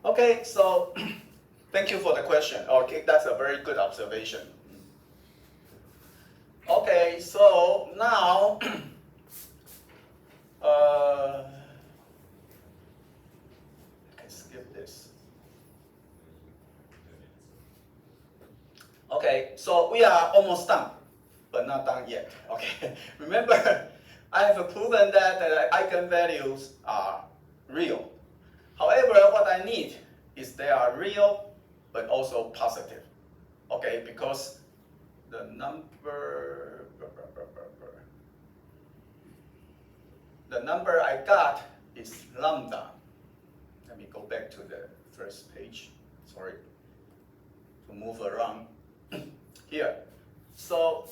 Okay, so thank you for the question. Okay, that's a very good observation. Okay, so now I can skip this. Okay, so we are almost done, but not done yet. Okay, remember, I have proven that the eigenvalues are real. However, what I need is they are real, but also positive. Okay, because the number I got is lambda. Let me go back to the first page. Sorry, to move around here. So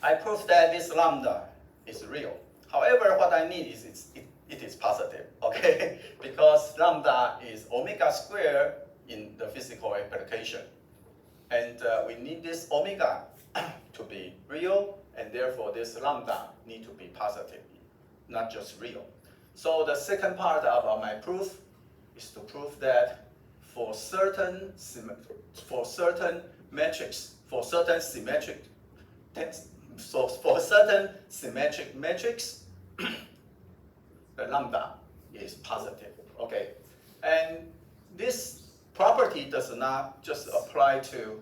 I proved that this lambda is real. However, what I need is it is positive, okay? Because lambda is omega squared in the physical application. And we need this omega to be real, and therefore this lambda need to be positive, not just real. So the second part of my proof is to prove that for certain metrics, for certain symmetric metrics, the lambda is positive. Okay, and this property does not just apply to.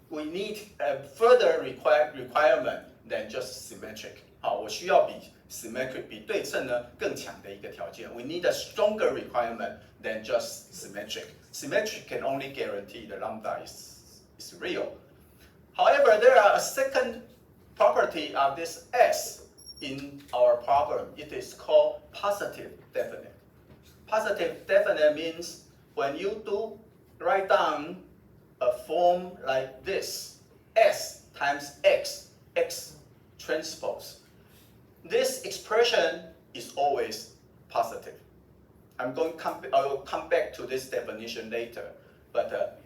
We need a further requirement than just symmetric. 好，我需要比 symmetric 比对称呢更强的一个条件。We need a stronger requirement than just symmetric. Symmetric can only guarantee the lambda is real. However, there are a second property of this S in our problem. It is called positive definite. Positive definite means when you do write down a form like this, S times X, X transpose. This expression is always positive. I will come back to this definition later, but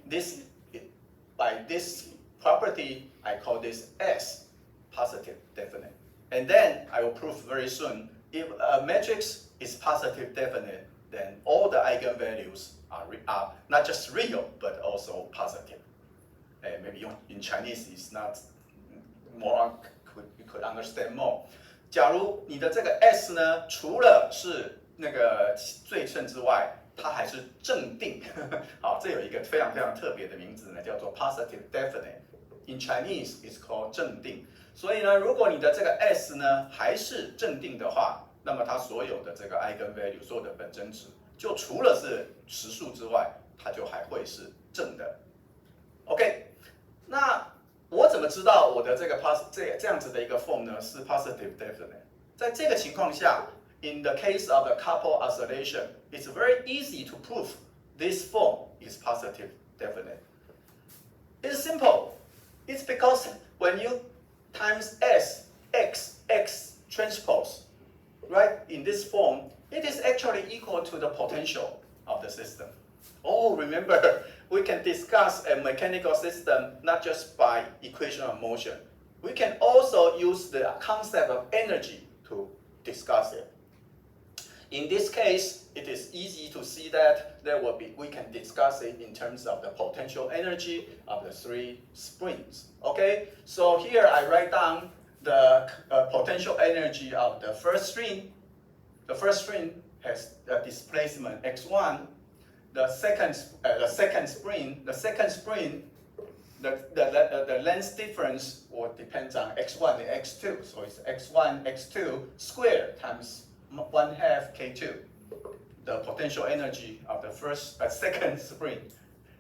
by this property, I call this S, positive definite. And then I will prove very soon, if a matrix is positive definite, then all the eigenvalues are not just real, but also positive. Maybe in Chinese it's not more, you could understand more. 假如你的这个 S 呢，除了是那个对称之外，它还是正定。好，这有一个非常非常特别的名字呢，叫做 positive definite. In Chinese, it's called 正定。所以呢，如果你的这个 S 呢还是正定的话，那么它所有的这个 eigenvalue， 所有的本征值，就除了是实数之外，它就还会是正的。OK， 那我怎么知道我的这个这样子的一个 form 呢是 positive definite？ 在这个情况下 ，in the case of a couple oscillation, it's very easy to prove this form is positive definite. It's simple. It's because when you times S, X, X transpose, right, in this form, it is actually equal to the potential of the system. Oh, remember, we can discuss a mechanical system not just by equation of motion. We can also use the concept of energy to discuss it. In this case, it is easy to see that we can discuss it in terms of the potential energy of the three springs. Okay, so here I write down the potential energy of the first string. The first string has a displacement x1. The second spring, the length difference will depends on x1 and x2. So it's x1, x2 squared times 1/2 k2, the potential energy of the second spring,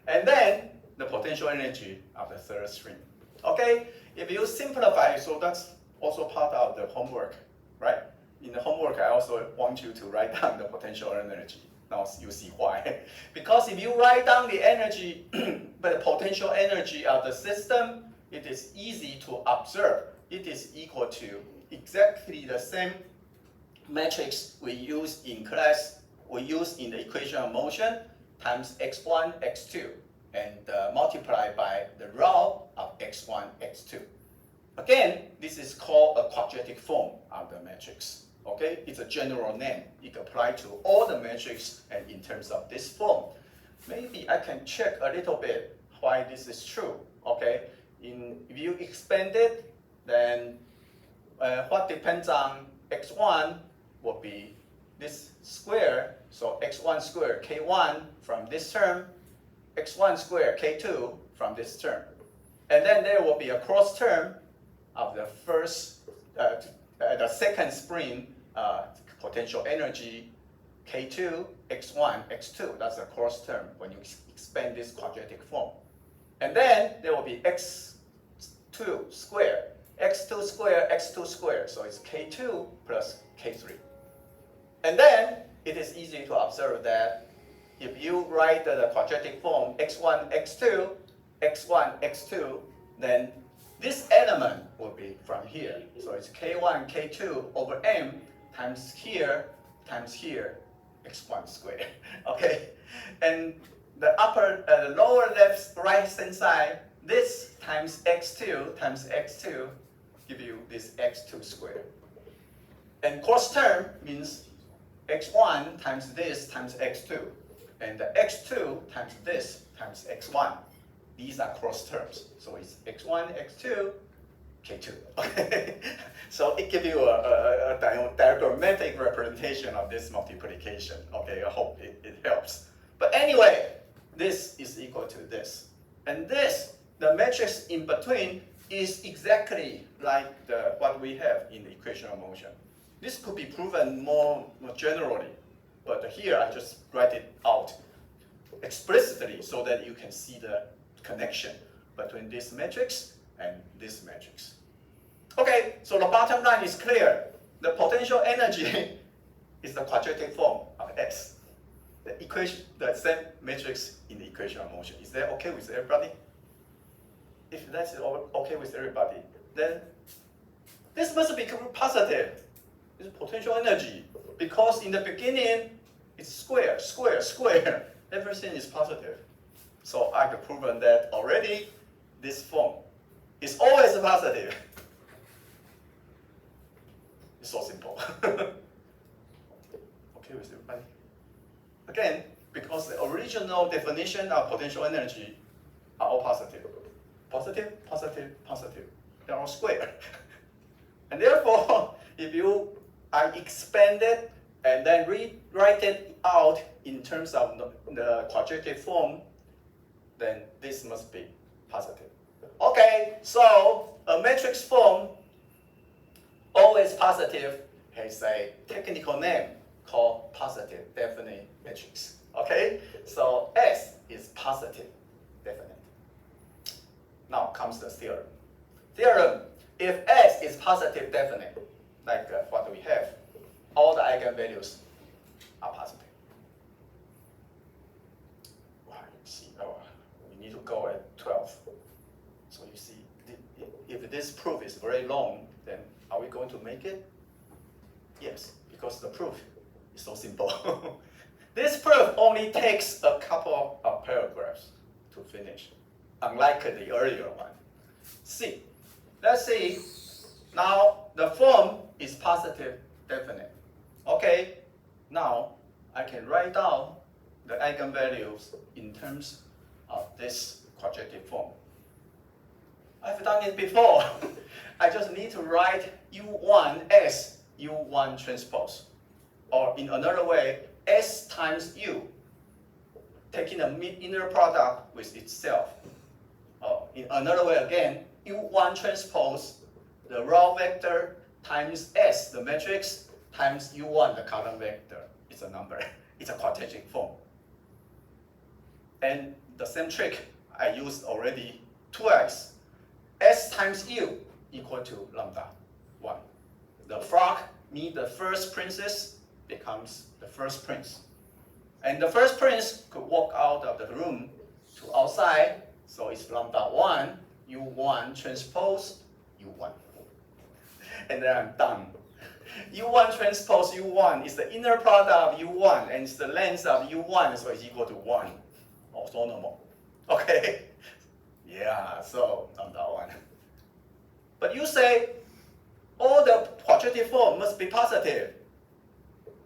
and then the potential energy of the third spring. Okay, if you simplify, so that's also part of the homework, right? In the homework, I also want you to write down the potential energy. Now you see why. Because if you write down the energy, but the potential energy of the system, it is easy to observe. It is equal to exactly the same matrix we use in class, we use in the equation of motion, times x1, x2, and multiply by the row of x1, x2. Again, this is called a quadratic form of the matrix. Okay, it's a general name. It can apply to all the metrics and in terms of this form. Maybe I can check a little bit why this is true. Okay, if you expand it, then what depends on x1 will be this square. So x1 squared k1 from this term, x1 squared k2 from this term. And then there will be a cross term of the the second spring potential energy K2, X1, X2. That's a cross term when you expand this quadratic form. And then there will be X2 squared, X2 squared, X2 squared. So it's K2 plus K3. And then it is easy to observe that if you write the quadratic form X1, X2, X1, X2, then this element will be from here. So it's K1, K2 over M times here, X1 squared. Okay? And the lower left, right hand side, this times X2 give you this X2 squared. And cross term means X1 times this times X2. And the X2 times this times X1. These are cross terms. So it's X1, X2, K2. Okay? So it gives you a diagrammatic representation of this multiplication. Okay, I hope it helps. But anyway, this is equal to this. And this, the matrix in between, is exactly like what we have in the equation of motion. This could be proven more generally, but here I just write it out explicitly so that you can see the connection between this matrix and this matrix. Okay, so the bottom line is clear. The potential energy is the quadratic form of S. The equation, the same matrix in the equation of motion. Is that okay with everybody? If that's okay with everybody, then this must be positive. It's potential energy. Because in the beginning, it's square. Everything is positive. So I've proven that already this form is always positive. It's so simple. Okay with everybody? Again, because the original definition of potential energy are all positive. Positive. They're all square. And therefore, if I expand it and then rewrite it out in terms of the quadratic form, then this must be positive. Okay, so a matrix form, always positive, has a technical name called positive definite matrix. Okay, so S is positive definite. Now comes the theorem. Theorem, if S is positive definite, like what we have, all the eigenvalues are positive. We need to go at 12. So you see, if this proof is very long, then are we going to make it? Yes, because the proof is so simple. This proof only takes a couple of paragraphs to finish, unlike the earlier one. See, let's see. Now the form is positive definite. Okay, now I can write down the eigenvalues in terms of this quadratic form. I've done it before. I just need to write U1 as U1 transpose. Or in another way, S times U, taking the inner product with itself. In another way again, U1 transpose, the raw vector, times S, the matrix, times U1, the column vector. It's a number. It's a quadratic form. And the same trick I used already twice. S times U equal to lambda 1. The frog meet the first princess becomes the first prince. And the first prince could walk out of the room to outside, so it's lambda 1, U1 transpose U1. And then I'm done. U1 transpose U1 is the inner product of U1, and it's the length of U1, so it's equal to 1. Also normal. Okay? Yeah, so lambda 1. But you say all the quadratic form must be positive.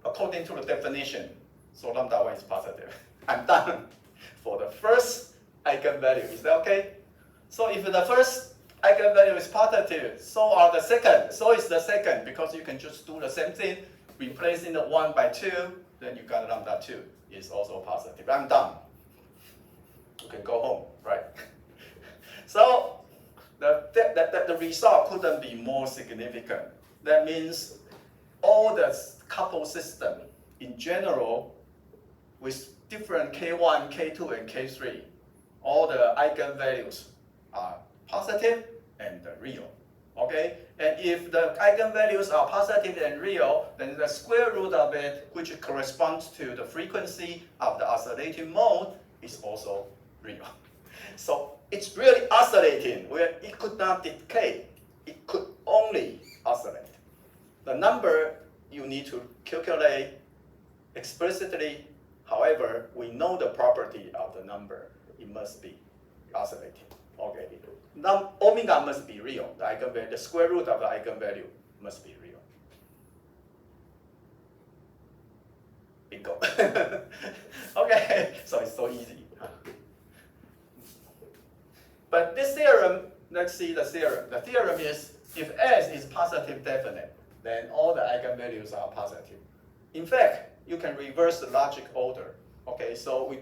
according to the definition, so lambda 1 is positive. I'm done for the first eigenvalue. Is that okay? So if the first eigenvalue is positive, so are the second. So is the second, because you can just do the same thing, replacing the 1 by 2, then you got lambda 2 is also positive. I'm done. You can go home, right? So the result couldn't be more significant. That means all the coupled system in general with different K1, K2, and K3, all the eigenvalues are positive and real. Okay? And if the eigenvalues are positive and real, then the square root of it, which corresponds to the frequency of the oscillating mode, is also real. So it's really oscillating, where it could not decay. It could only oscillate. The number you need to calculate explicitly. However, we know the property of the number. It must be oscillating. Okay. Now, omega must be real. The eigenvalue, the square root of the eigenvalue must be real. Bingo. Okay, so it's so easy. But this theorem, let's see the theorem. The theorem is if S is positive definite, then all the eigenvalues are positive. In fact, you can reverse the logic order. Okay, so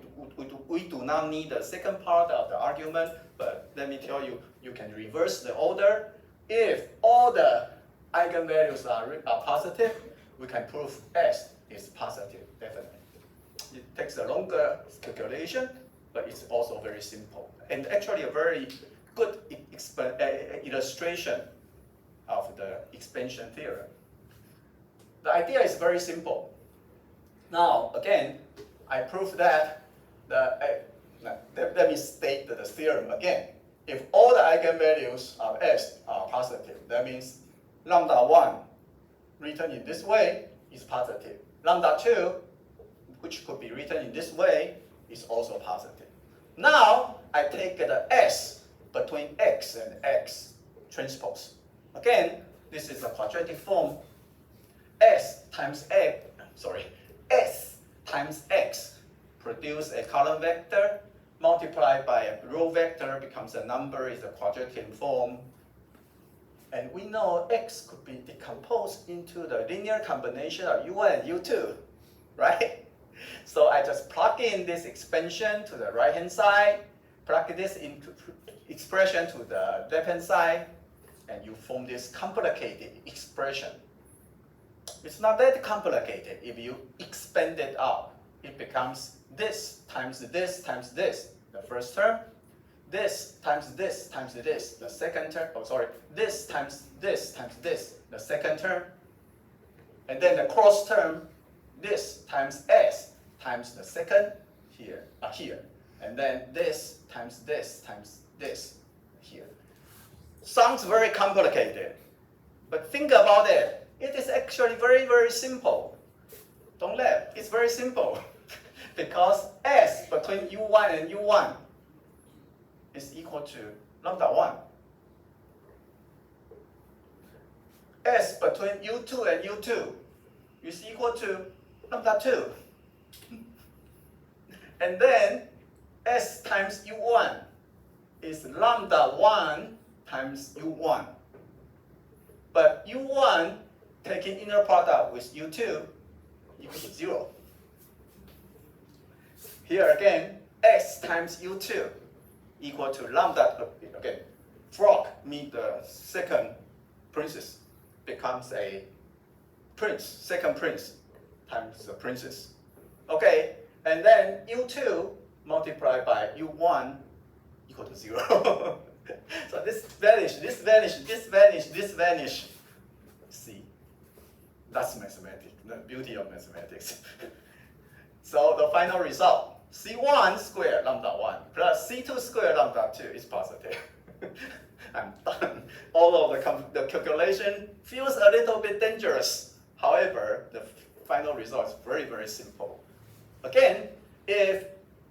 we do not need the second part of the argument, but let me tell you, you can reverse the order. If all the eigenvalues are positive, we can prove S is positive definite. It takes a longer calculation, but it's also very simple. And actually a very good illustration of the expansion theorem. The idea is very simple. Now, again, I prove that let me state the theorem again. If all the eigenvalues of S are positive, that means lambda 1 written in this way is positive. Lambda 2, which could be written in this way, is also positive. Now, I take the S between X and X transpose. Again, this is a quadratic form. S times X produce a column vector multiplied by a row vector becomes a number, is a quadratic form. And we know X could be decomposed into the linear combination of U1 and U2, right? So I just plug in this expansion to the right-hand side, plug this into expression to the left-hand side, and you form this complicated expression. It's not that complicated. If you expand it out, it becomes this times this times this, the first term, this times this times this, the second term, this times this times this, the second term, and then the cross term, this times S times the second here, and then this times this here. Sounds very complicated, but think about it. It is actually very, very simple. Don't laugh, it's very simple. Because S between U1 and U1 is equal to lambda 1. S between U2 and U2 is equal to lambda 2. And then S times U1 is lambda 1 times U1. But U1 taking inner product with U2 equals to 0. Here again, X times U2 equal to lambda, again, frog meet the second princess, becomes a prince, second prince times the princess. Okay, and then U2 multiplied by U1 equal to 0. So this vanish, this vanish, this vanish, this vanish. See, that's mathematics, the beauty of mathematics. So the final result, C1 squared lambda 1 plus C2 squared lambda 2 is positive. I'm done. Although the calculation feels a little bit dangerous. However, the final result is very, very simple. Again, if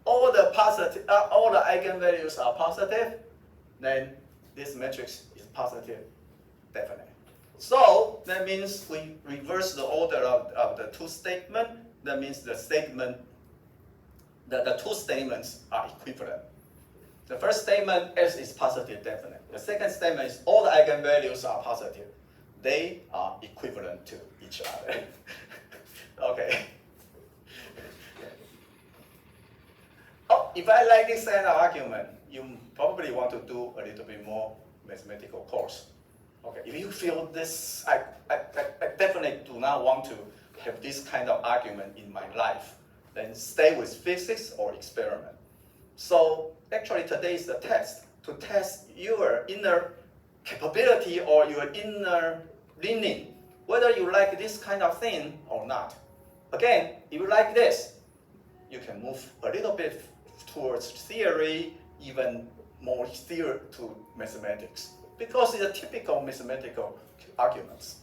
all the eigenvalues are positive, then this matrix is positive, definite. So that means we reverse the order of the two statements. That means the two statements are equivalent. The first statement, S is positive definite. The second statement is all the eigenvalues are positive. They are equivalent to each other. Okay. Oh, if I like this kind of argument, you probably want to do a little bit more mathematical course. Okay, if you feel this, I definitely do not want to have this kind of argument in my life, then stay with physics or experiment. So actually today is the test to test your inner capability or your inner leaning, whether you like this kind of thing or not. Again, if you like this, you can move a little bit towards theory, even more theory to mathematics, because it's a typical mathematical arguments.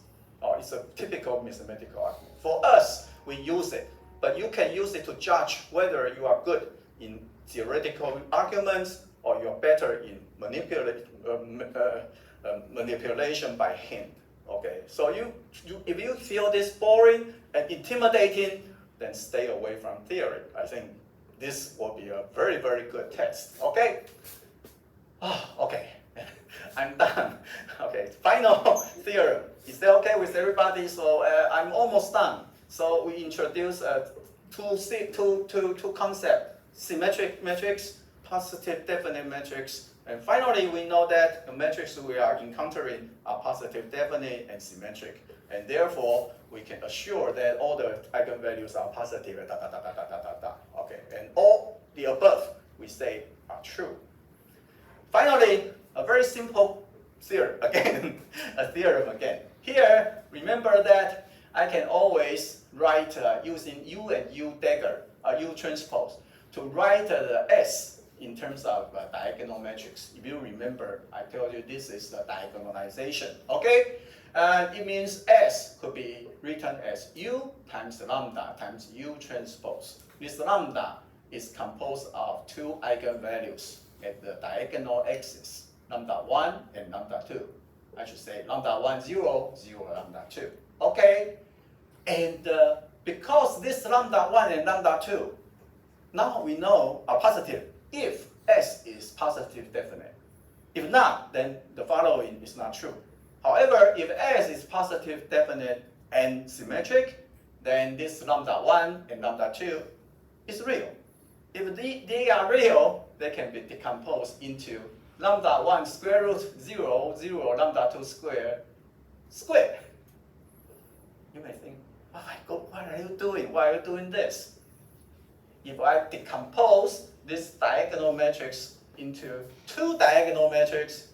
It's a typical mathematical argument. For us, we use it, but you can use it to judge whether you are good in theoretical arguments or you're better in manipulation by hand. Okay, so if you feel this boring and intimidating, then stay away from theory. I think this will be a very, very good test. Okay? Okay, I'm done. Okay, final theorem. Is that okay with everybody? So I'm almost done. So we introduce two concepts: symmetric matrix, positive definite matrix, and finally we know that the matrix we are encountering are positive definite and symmetric, and therefore we can assure that all the eigenvalues are positive. Okay, and all the above we say are true. Finally, a very simple theorem again, a theorem again. Here, remember that I can always write using U and U dagger, U transpose, to write the S in terms of diagonal matrix. If you remember, I told you this is the diagonalization. Okay, it means S could be written as U times lambda times U transpose. This lambda is composed of two eigenvalues at the diagonal axis, lambda 1 and lambda 2. I should say lambda 1, 0, 0, lambda 2. Okay? And because this lambda 1 and lambda 2, now we know are positive if S is positive definite. If not, then the following is not true. However, if S is positive definite and symmetric, then this lambda 1 and lambda 2 is real. If they are real, they can be decomposed into lambda 1 square root 0, 0, lambda 2 square. You may think, oh my God, what are you doing? Why are you doing this? If I decompose this diagonal matrix into two diagonal matrices,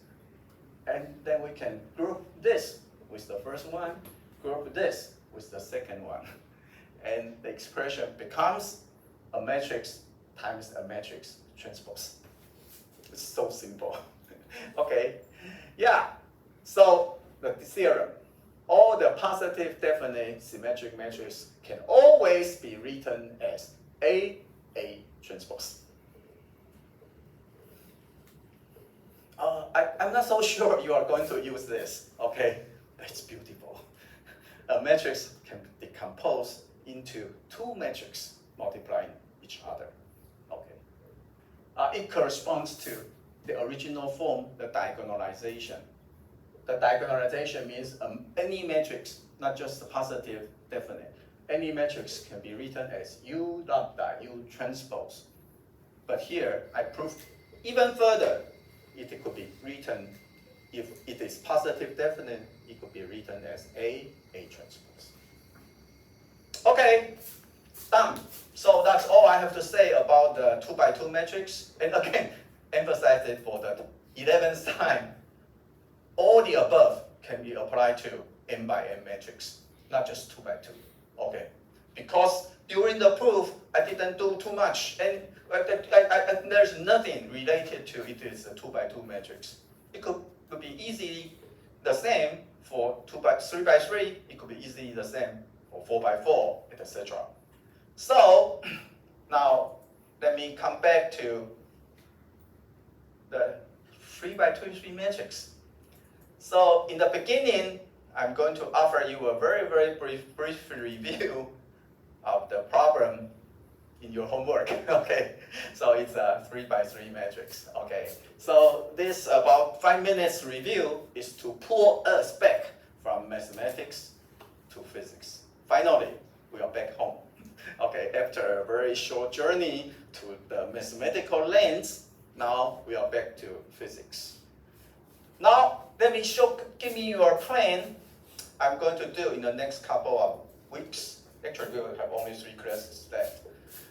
and then we can group this with the first one, group this with the second one. And the expression becomes a matrix times a matrix transpose. It's so simple. Okay, yeah. So the theorem, all the positive definite symmetric matrices can always be written as A transpose. I'm not so sure you are going to use this. Okay, it's beautiful. A matrix can decompose into two matrices multiplying each other. Okay, it corresponds to the original form, the diagonalization. The diagonalization means any matrix, not just the positive definite. Any matrix can be written as U lambda U transpose. But here I proved even further. It could be written, if it is positive definite, it could be written as A transpose. Okay, done. So that's all I have to say about the 2 by 2 matrix. And again, emphasize it for the 11th time. All the above can be applied to n by n matrix, not just 2 by 2. Okay, because during the proof I didn't do too much, and there's nothing related to it is a 2 by 2 matrix. It could be easily the same for 3 by 3. It could be easily the same for 4 by 4, etc. So now let me come back to the 3 by 3 matrix. So in the beginning, I'm going to offer you a very, very brief review of the problem in your homework. Okay, so it's a 3x3 matrix. Okay, so this about 5 minutes review is to pull us back from mathematics to physics. Finally, we are back home. Okay, after a very short journey to the mathematical lens, now we are back to physics. Now, give me your plan. I'm going to do in the next couple of weeks. Actually, we will have only 3 classes left.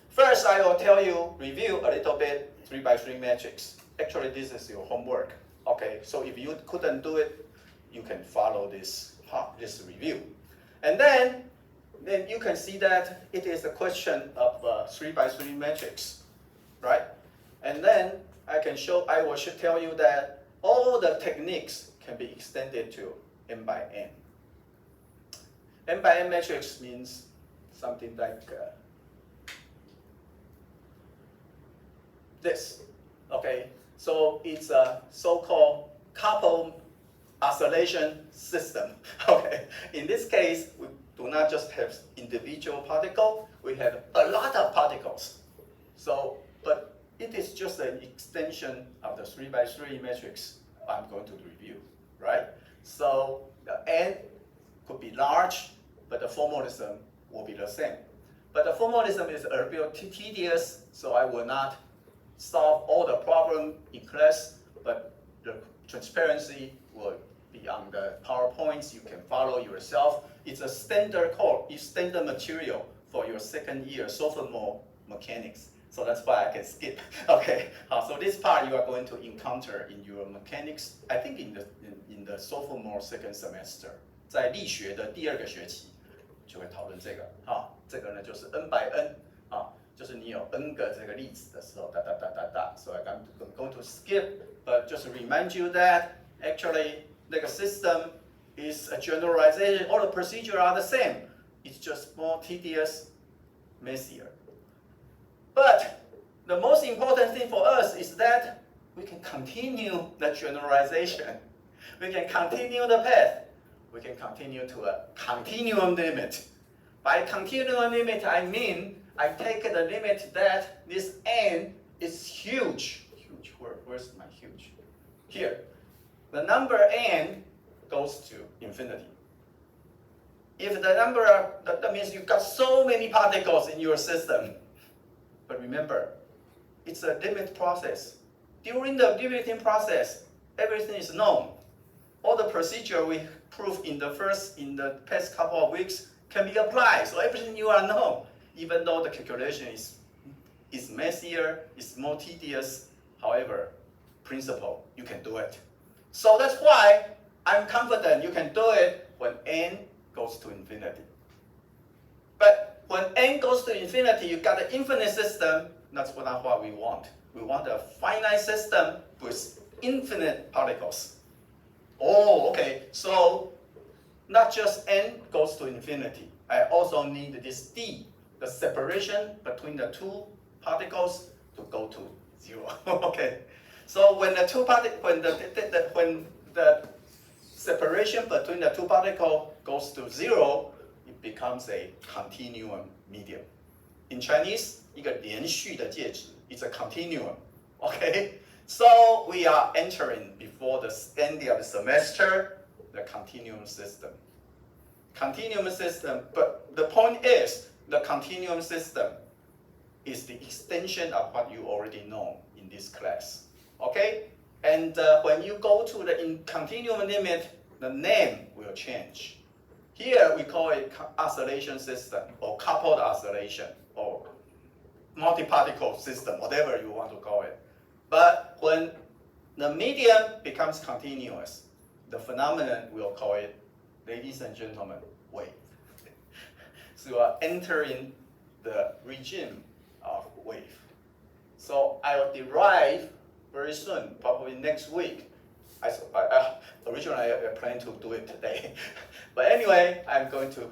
First, I will tell you, review a little bit 3x3 matrix. Actually, this is your homework. Okay, so if you couldn't do it, you can follow this review. And then you can see that it is a question of 3x3 matrix, right? And then I will tell you that all the techniques can be extended to n by n. N by n matrix means something like this. Okay, so it's a so-called coupled oscillation system. Okay, in this case, we do not just have individual particle, we have a lot of particles. So, but it is just an extension of the 3x3 matrix I'm going to review, right? So the n could be large, but the formalism will be the same. But the formalism is a bit tedious, so I will not solve all the problem in class, but the transparency will be on the PowerPoints. You can follow yourself. It's a standard code, it's standard material for your second year sophomore mechanics. So that's why I can skip. Okay, so this part you are going to encounter in your mechanics. I think in the sophomore second semester, 在力学的第2个学期就会讨论这个。这个呢就是 n by n 就是你有 n 个这个粒子的时候，So I'm going to skip, but just remind you that actually the system is a generalization. All the procedures are the same. It's just more tedious, messier. But the most important thing for us is that we can continue the generalization. We can continue the path. We can continue to a continuum limit. By continuum limit, I mean I take the limit that this n is huge. Huge, where's my huge? Here. The number n goes to infinity. If the number, that means you've got so many particles in your system. But remember, it's a limit process. During the limiting process, everything is known. All the procedure we proved in the past couple of weeks can be applied. So everything you are known, even though the calculation is messier, it's more tedious. However, principle, you can do it. So that's why I'm confident you can do it when n goes to infinity. But when n goes to infinity, you got an infinite system. That's what we want. We want a finite system with infinite particles. Oh, okay. So not just n goes to infinity. I also need this d, the separation between the 2 particles, to go to 0. Okay. So when the separation between the 2 particles goes to 0, it becomes a continuum medium. In Chinese, 一个连续的介质, it's a continuum. Okay? So we are entering before the end of the semester the continuum system. Continuum system, but the point is the continuum system is the extension of what you already know in this class. Okay? And when you go to the continuum limit, the name will change. Here we call it oscillation system, or coupled oscillation, or multi-particle system, whatever you want to call it. But when the medium becomes continuous, the phenomenon we'll call it, ladies and gentlemen, wave. So you are entering the regime of wave. So I will derive very soon, probably next week. Originally, I planned to do it today. But anyway, I'm going to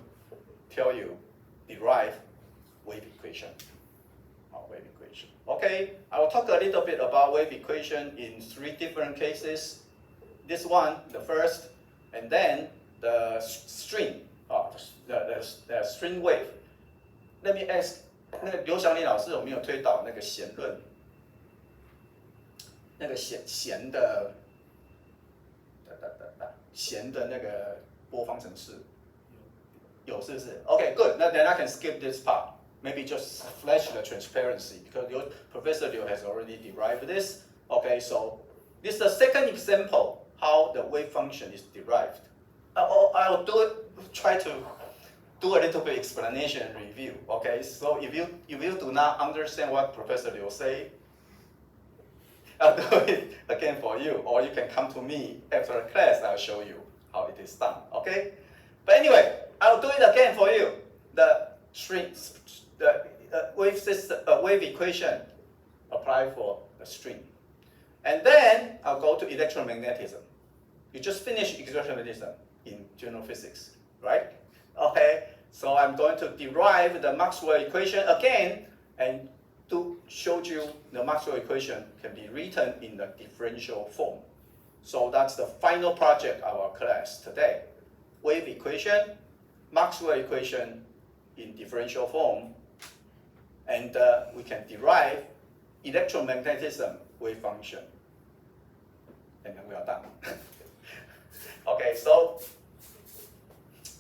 tell you, derive wave equation. Wave equation. Okay, I will talk a little bit about wave equation in 3 different cases. This one, the first, and then the string the string wave. Let me ask， 那个刘祥林老师有没有推导那个弦论？那个弦的那个波方程式有是不是 ？Okay, good. Now then I can skip this part. Maybe just flash the transparency because Professor Liu has already derived this. Okay, so this is the second example how the wave function is derived. I'll try to do a little bit explanation and review. Okay, so if you do not understand what Professor Liu say, I'll do it again for you, or you can come to me after the class. I'll show you how it is done. Okay, but anyway, I'll do it again for you. The strings, the wave system, wave equation, apply for the string, and then I'll go to electromagnetism. You just finished electromagnetism in general physics, right? Okay, so I'm going to derive the Maxwell equation again, and to show you the Maxwell equation can be written in the differential form. So that's the final project of our class today. Wave equation, Maxwell equation in differential form, and we can derive electromagnetism wave function. And then we are done. Okay, so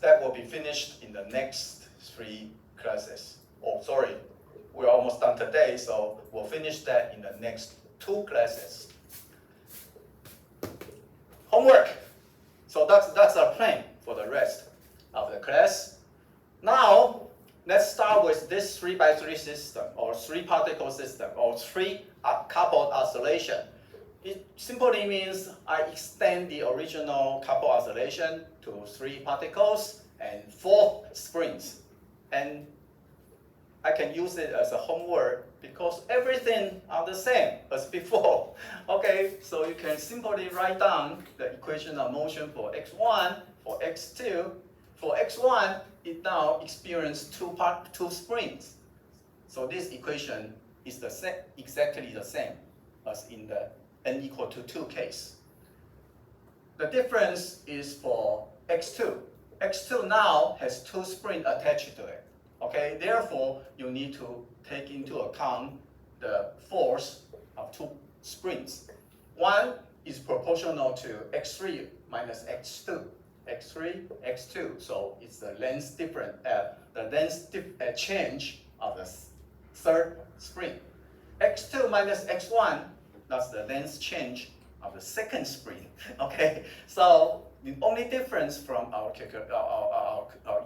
that will be finished in the next 3 classes. Oh, sorry, we're almost done today, so we'll finish that in the next 2 classes. Homework. So that's our plan for the rest of the class. Now, let's start with this 3x3 system, or 3-particle system, or 3-coupled oscillation. It simply means I extend the original coupled oscillation to 3 particles and 4 springs. And I can use it as a homework because everything are the same as before. Okay, so you can simply write down the equation of motion for x1, for x2. For x1, it now experiences 2 springs. So this equation is exactly the same as in the n equal to 2 case. The difference is for x2. x2 now has 2 springs attached to it. Okay, therefore you need to take into account the force of 2 springs. One is proportional to x3 minus x2. x3, x2. So it's the length difference, change of the 3rd spring. x2 minus x1, that's the length change of the 2nd spring. Okay, so the only difference from our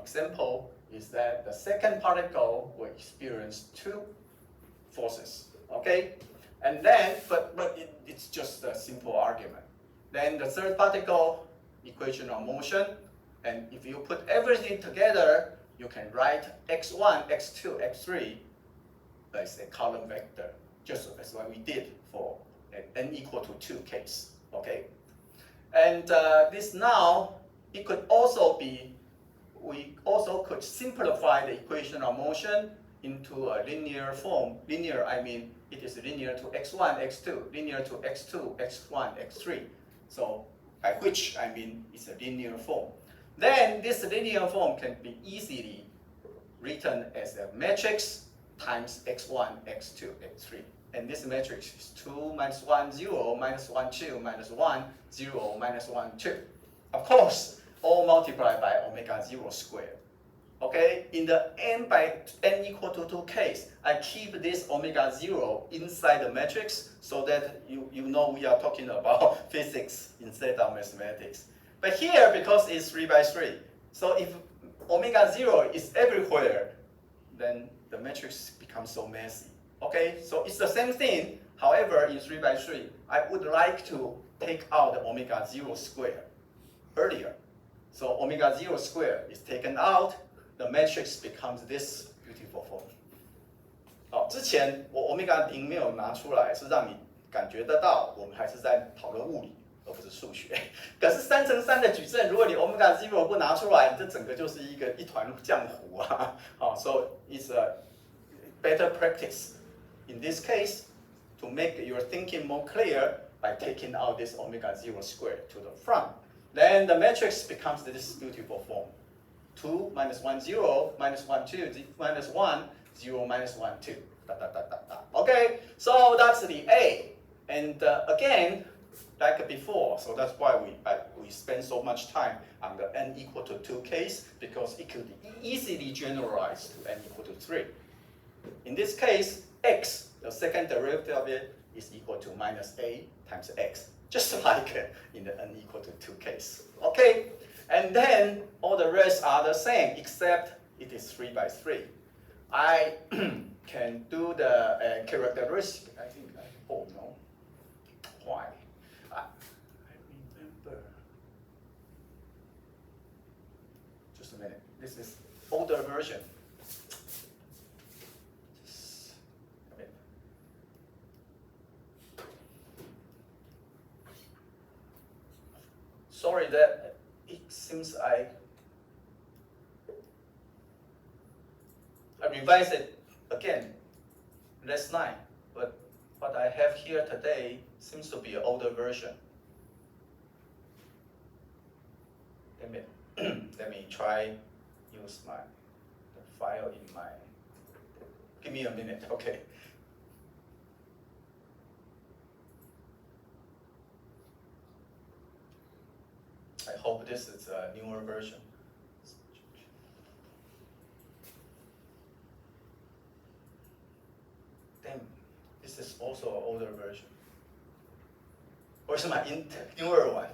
example is that the 2nd particle will experience 2 forces. Okay, and then it's just a simple argument. Then the 3rd particle, equation of motion, and if you put everything together, you can write x1, x2, x3 as a column vector, just as what we did for an n equal to 2 case. Okay, and this now, it could also be, we also could simplify the equation of motion into a linear form. Linear, I mean, it is linear to x1, x2, linear to x2, x1, x3. So by which I mean it's a linear form. Then this linear form can be easily written as a matrix times x1, x2, x3. And this matrix is 2 minus 1, 0, minus 1, 2, minus 1, 0, minus 1, 2. Of course, all multiplied by omega 0 squared. Okay, in the n by n equal to 2 case, I keep this omega 0 inside the matrix so that you know we are talking about physics instead of mathematics. But here, because it's 3 by 3, so if omega 0 is everywhere, then the matrix becomes so messy. Okay, so it's the same thing. However, in 3 by 3, I would like to take out the omega 0 square earlier. So omega 0 square is taken out. The matrix becomes this beautiful form. 好，之前我 omega 0没有拿出来，是让你感觉得到我们还是在讨论物理，而不是数学。可是3乘3的矩阵，如果你 omega 0不拿出来，这整个就是一团浆糊啊。好 ，so it's a better practice in this case to make your thinking more clear by taking out this omega 0 square to the front. then the matrix becomes the distributable form. 2, minus 1, 0, minus 1, 2, minus 1, 0, minus 1, 2. Okay, so that's the A. And again, like before, so that's why we spend so much time on the n equal to 2 case, because it could be easily generalized to n equal to 3. In this case, x, the second derivative of it, is equal to minus a times x, just like in the n equal to 2 case. Okay, and then all the rest are the same, except it is 3 by 3. I can do the characteristic. I think oh no, why? I remember. Just a minute. This is older version. Just a minute. Sorry that it seems I revised it again last night, but what I have here today seems to be an older version. Let me try use the file in my. Give me a minute, okay. I hope this is a newer version. Damn, this is also an older version. Where's my newer one?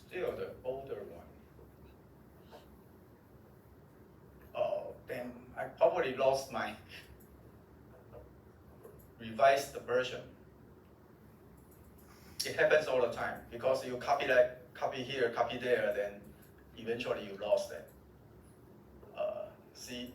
Still the older one. Oh, damn, I probably lost my revised version. It happens all the time because you copy here, copy there, then eventually you lost it. See?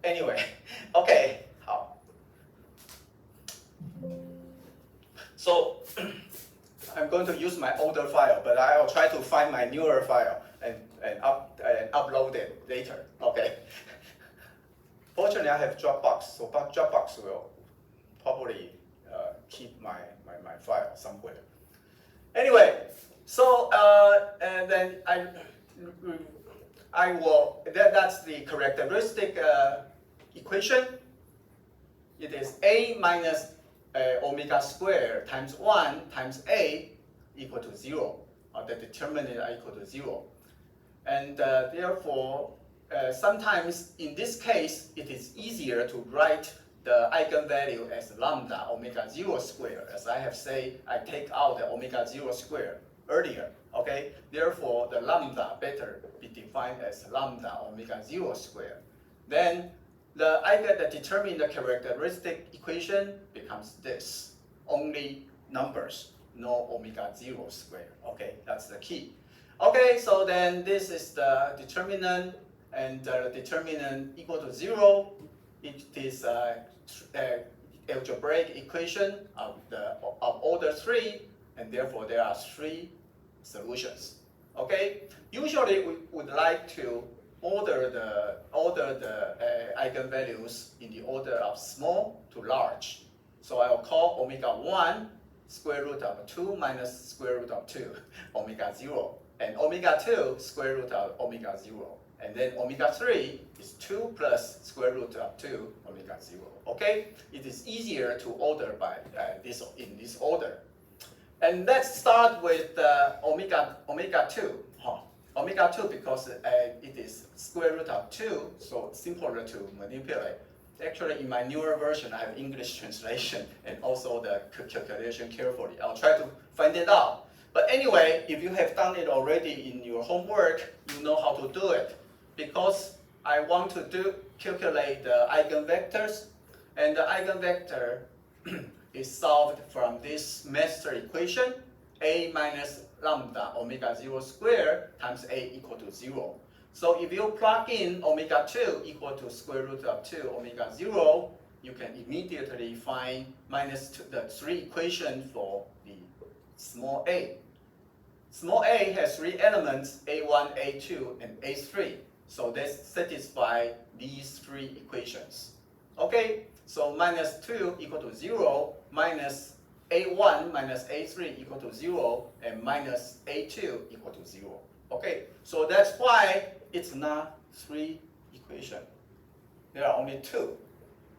Anyway, okay, so I'm going to use my older file, but I'll try to find my newer file and upload it later. Okay. Fortunately, I have Dropbox, so Dropbox will probably keep my file somewhere. Anyway, so and then I will. That's the characteristic equation. It is a minus omega squared times 1 times a equal to 0. The determinant equal to 0. And therefore, sometimes in this case, it is easier to write the eigenvalue as lambda omega 0 squared. As I have said, I take out the omega 0 squared earlier. Okay, therefore the lambda better be defined as lambda omega 0 squared. Then I get the determine the characteristic equation becomes this. Only numbers, no omega 0 squared. Okay, that's the key. Okay, so then this is the determinant, and the determinant equal to 0. It is algebraic equation of order 3, and therefore there are 3 solutions. Okay, usually we would like to order the eigenvalues in the order of small to large. So I will call omega 1 square root of 2 minus square root of 2, omega 0, and omega 2 square root of omega 0. And then omega 3 is 2 plus square root of 2 omega 0. Okay, it is easier to order by in this order. And let's start with omega 2. Omega 2 because it is square root of 2, so simpler to manipulate. Actually, in my newer version, I have English translation and also the calculation carefully. I'll try to find it out. But anyway, if you have done it already in your homework, you know how to do it. Because I want to calculate the eigenvectors, and the eigenvector is solved from this master equation, a minus lambda omega 0 squared times a equal to 0. So if you plug in omega 2 equal to square root of 2 omega 0, you can immediately find the 3 equations for the small a. Small a has 3 elements, a1, a2, and a3. So that satisfies these 3 equations. Okay, so minus 2 equal to 0, minus a1 minus a3 equal to 0, and minus a2 equal to 0. Okay, so that's why it's not 3 equations. There are only 2,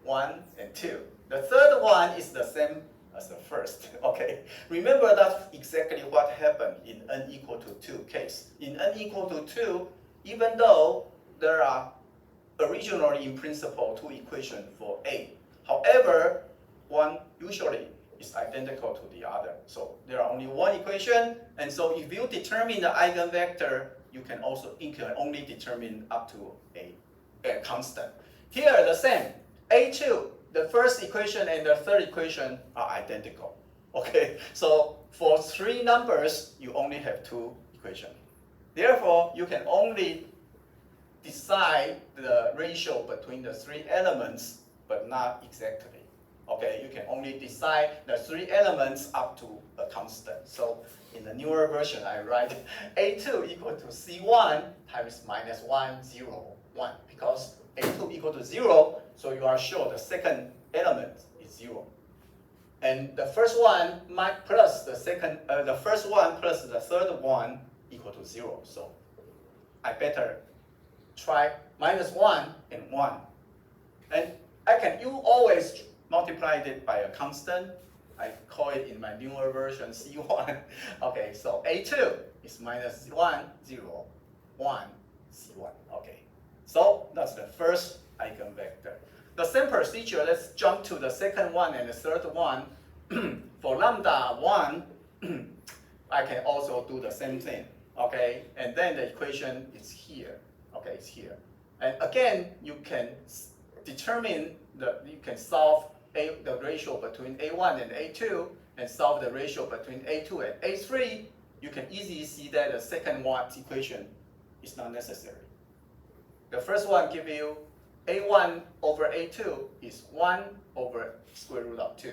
1 and 2. The third one is the same as the first. Okay, remember that's exactly what happened in n equal to 2 case. In n equal to 2, even though there are originally in principle 2 equations for a, however, one usually is identical to the other. So there are only 1 equation, and so if you determine the eigenvector, you can only determine up to a constant. Here the same. A2, the first equation and the third equation are identical. Okay, so for 3 numbers, you only have 2 equations. Therefore, you can only decide the ratio between the 3 elements, but not exactly. Okay, you can only decide the 3 elements up to a constant. So in the newer version, I write A2 equal to C1 times minus 1, 0, 1. Because A2 equal to 0, so you are sure the second element is 0. And the first one plus the second, the first one plus the third one equal to 0. So I better try minus 1 and 1. And you always multiply it by a constant. I call it in my newer version C1. Okay, so A2 is minus 1, 0, 1, C1. Okay, so that's the first eigenvector. The same procedure, let's jump to the second one and the third one. For lambda 1, I can also do the same thing. Okay, and then the equation is here. Okay, it's here. And again, you can solve the ratio between A1 and A2 and solve the ratio between A2 and A3. You can easily see that the second one equation is not necessary. The first one gives you A1 over A2 is 1 over square root of 2.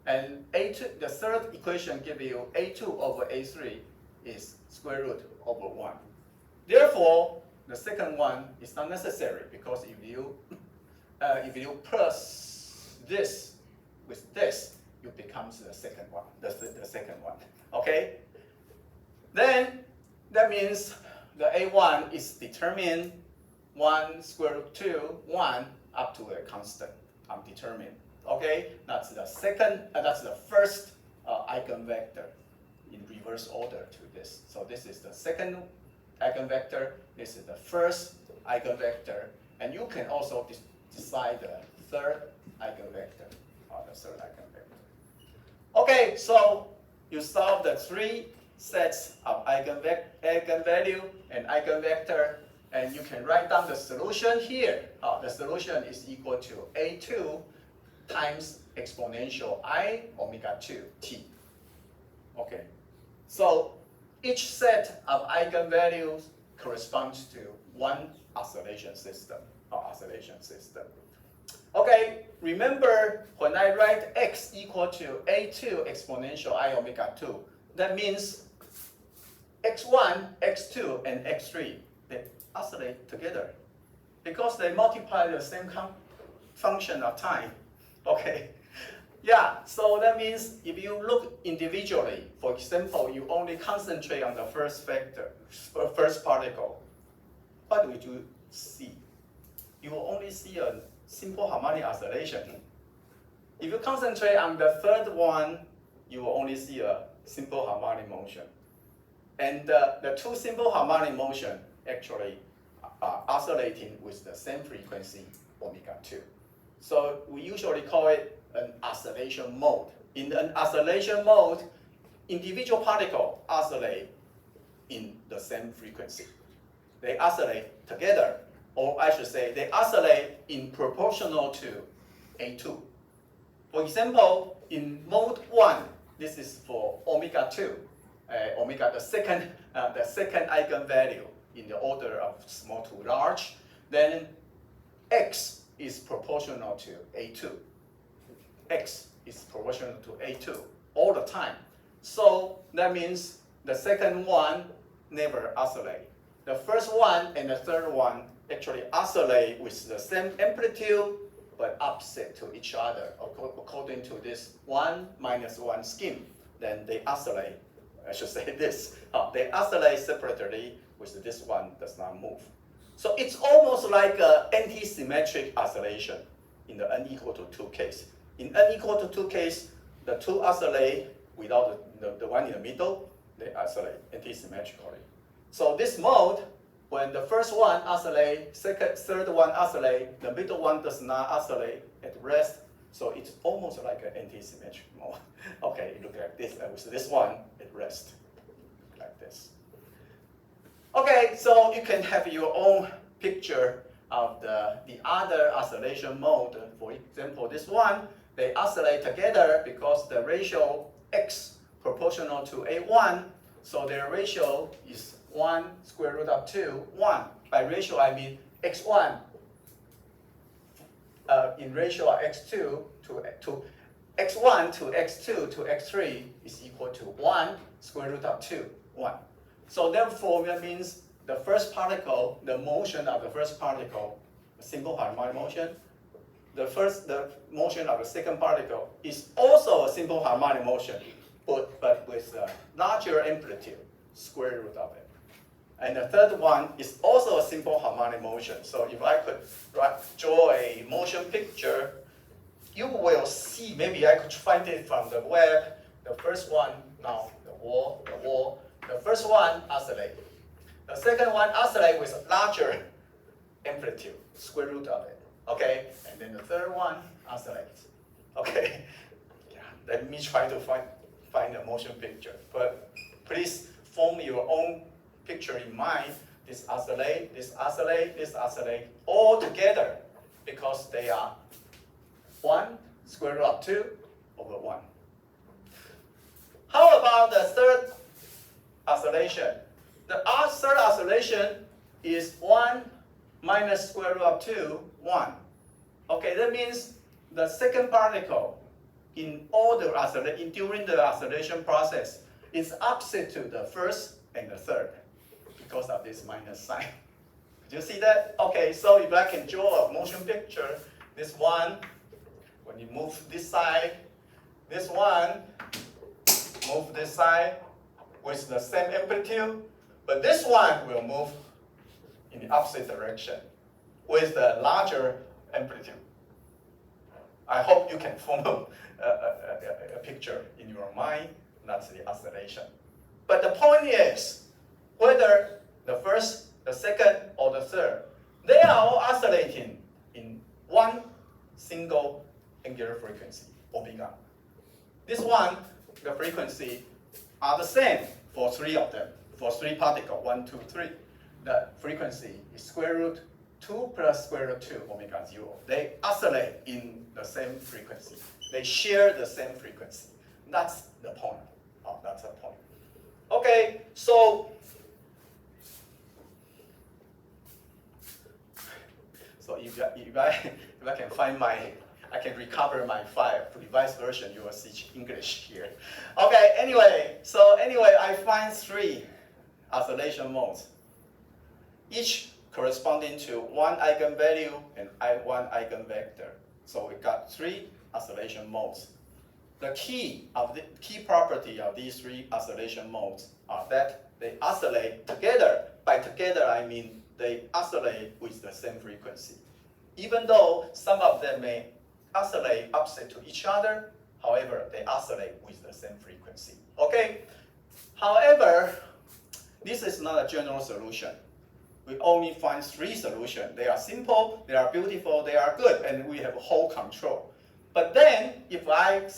And A2, the third equation gives you A2 over A3 is square root over 1. Therefore, the second one is not necessary because if you plus this with this, it becomes the second one. The second one. Okay. Then that means the A1 is determined 1 square root 2 1 up to a constant undetermined. Okay. That's the second. That's the first eigenvector in reverse order to this. So this is the second eigenvector. This is the first eigenvector, and you can also decide the third eigenvector, or the third eigenvector. Okay, so you solve the 3 sets of eigenvalue and eigenvector, and you can write down the solution here. The solution is equal to A2 times exponential I omega 2 t. Okay, so each set of eigenvalues corresponds to 1 oscillation system. Okay, remember when I write x equal to A2 exponential I omega 2, that means x1, x2, and x3, they oscillate together because they multiply the same function of time. Okay, yeah, so that means if you look individually, for example, you only concentrate on the first vector, first particle, what would you see? You will only see a simple harmonic oscillation. If you concentrate on the third one, you will only see a simple harmonic motion. And the two simple harmonic motion actually are oscillating with the same frequency, omega 2. So we usually call it an oscillation mode. In an oscillation mode, individual particles oscillate in the same frequency. They oscillate together, or I should say, they oscillate in proportional to A2. For example, in mode 1, this is for omega 2, omega, the second eigenvalue in the order of small to large, then x is proportional to A2. X is proportional to A2 all the time. So that means the second one never oscillate. The first one and the third one actually oscillate with the same amplitude but opposite to each other according to this 1 minus 1 scheme. Then they oscillate, I should say this, they oscillate separately with this one does not move. So it's almost like an anti-symmetric oscillation in the n equal to 2 case. In n equal to 2 case, the two oscillate without the one in the middle, they oscillate anti-symmetrically. So this mode, when the first one oscillate, third one oscillate, the middle one does not oscillate at rest, so it's almost like an anti-symmetric mode. Okay, look like this, with this one at rest, like this. Okay, so you can have your own picture of the other oscillation mode. For example, this one, they oscillate together because the ratio x proportional to A1, so their ratio is 1 square root of 2, 1. By ratio, I mean x1 in ratio of x2 to x1 to x2 to x3 is equal to 1 square root of 2, 1. So therefore, that means the first particle, the motion of the first particle, a simple harmonic motion, the motion of the second particle is also a simple harmonic motion, but with a larger amplitude, square root of it. And the third one is also a simple harmonic motion. So if I could draw a motion picture, you will see, maybe I could find it from the web, the first one, now the wall, the first one oscillate. The second one oscillate with larger amplitude, square root of it, okay? And then the third one oscillates, okay? Yeah, let me try to find a motion picture, but please form your own picture in mind. This oscillate, this oscillate, this oscillate, all together, because they are 1 square root of 2 over 1. How about the third oscillation? The third oscillation is 1 minus square root of 2, 1. Okay, that means the second particle in all the during the oscillation process is opposite to the first and the third because of this minus sign. Do you see that? Okay, so if I can draw a motion picture, this one, when you move this side, this one, move this side with the same amplitude, but this one will move in the opposite direction with the larger amplitude. I hope you can form a picture in your mind. That's the oscillation. But the point is, whether the first, the second, or the third, they are all oscillating in one single angular frequency, omega. This one, the frequency are the same for three of them, for three particles, 1, 2, 3. The frequency is square root 2 plus square root 2 omega 0. They oscillate in the same frequency. They share the same frequency. That's the point. Oh, that's the point. Okay, so if I can find I can recover my file, revised version, you will see English here. Okay, anyway, I find 3 oscillation modes, each corresponding to 1 eigenvalue and 1 eigenvector. So we got 3 oscillation modes. The key property of these 3 oscillation modes are that they oscillate together. By together, I mean they oscillate with the same frequency. Even though some of them may oscillate opposite to each other, However, they oscillate with the same frequency. Okay. However, this is not a general solution. We only find 3 solutions. They are simple, they are beautiful, they are good, and we have whole control. But then, if I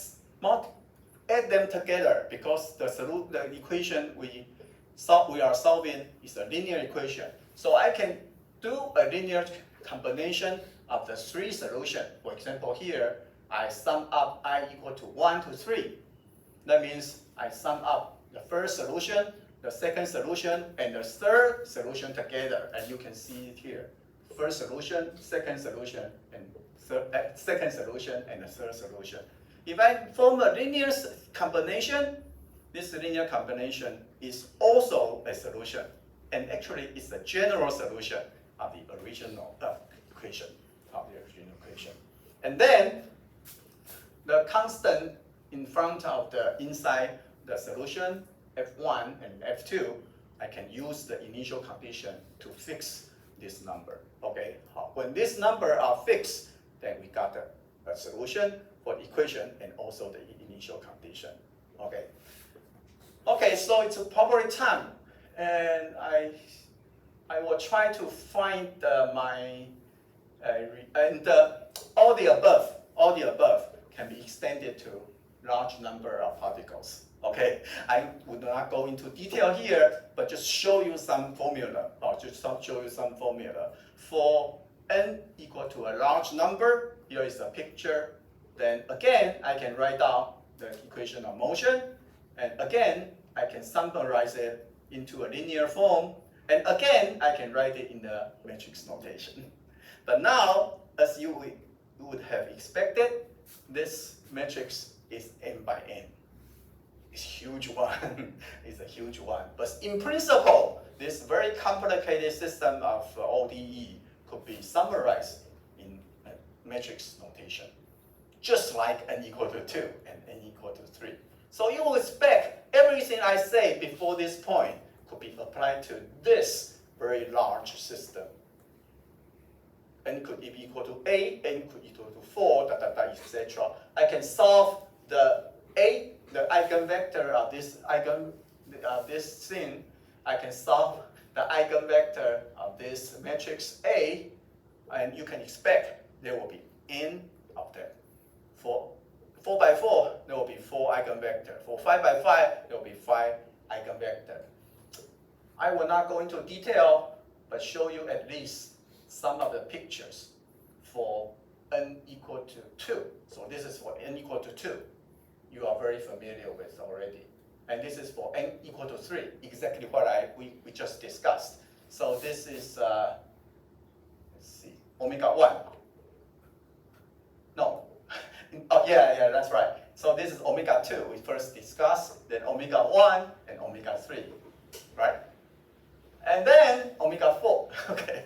add them together, because the equation we are solving is a linear equation, so I can do a linear combination of the 3 solutions. For example, here I sum up I equal to 1 to 3. That means I sum up the first solution, the second solution, and the third solution together, and you can see it here. First solution, second solution, and second solution, and the third solution. If I form a linear combination, this linear combination is also a solution, and actually it's a general solution of the original equation. And then the constant in front of the inside the solution, F1 and F2, I can use the initial condition to fix this number. Okay, when this number are fixed, then we got a solution for the equation and also the initial condition. Okay. Okay, so it's probably time, and I will try to find all the above can be extended to large number of particles. Okay, I would not go into detail here, but just show you some formula, for n equal to a large number. Here is a picture. Then again, I can write down the equation of motion, and again, I can summarize it into a linear form, and again, I can write it in the matrix notation. But now, as you would have expected, this matrix is n by n. It's a huge one. It's a huge one. But in principle, this very complicated system of ODE could be summarized in matrix notation, just like n equal to 2 and n equal to 3. So you will expect everything I say before this point could be applied to this very large system. N could be equal to A, n could equal to 4, etc. I can solve the eigenvector of this thing. I can solve the eigenvector of this matrix A, and you can expect there will be n of them. For 4 by 4, there will be 4 eigenvector. For 5 by 5, there will be 5 eigenvector. I will not go into detail, but show you at least some of the pictures for n equal to 2. So this is for n equal to 2. You are very familiar with already. And this is for n equal to 3, exactly what we just discussed. So this is, let's see, omega 1. No. Oh, yeah, that's right. So this is omega 2 we first discussed, then omega 1 and omega 3, right? And then omega 4, okay.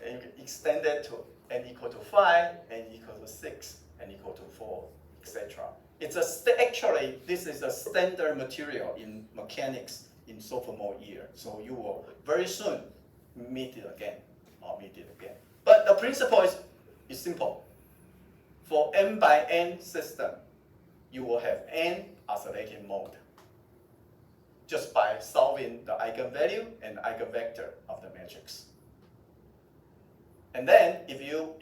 And you can extend it to n equal to 5, n equal to 6, n equal to 4, etc. It's actually, this is a standard material in mechanics in sophomore year. So you will very soon meet it again. But the principle is simple. For n by n system, you will have n oscillating mode just by solving the eigenvalue and eigenvector of the matrix. And then if you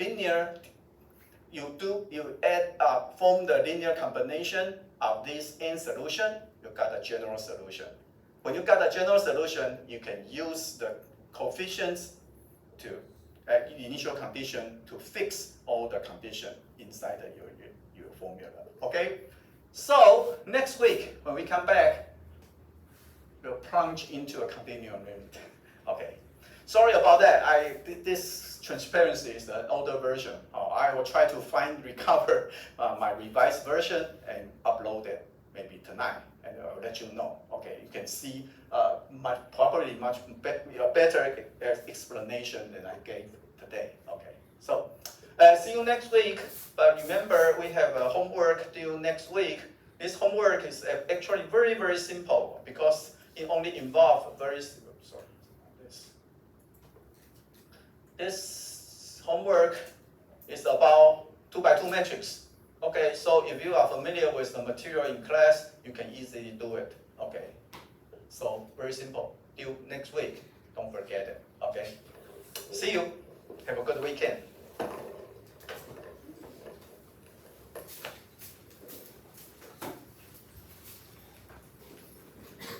form the linear combination of this n solution, you got a general solution. When you got a general solution, you can use the coefficients to initial condition to fix all the condition inside your formula. Okay? So next week when we come back, we'll plunge into a continuum limit. Okay. Sorry about that. This transparency is an older version. I will try to recover my revised version and upload it maybe tonight, and I'll let you know. Okay, you can see probably much better explanation than I gave today. Okay, so see you next week. But remember, we have a homework due next week. This homework is actually very, very simple because it only involves This homework is about 2 by 2 matrix. Okay, so if you are familiar with the material in class, you can easily do it. Okay, so very simple. Till next week, don't forget it. Okay, see you. Have a good weekend.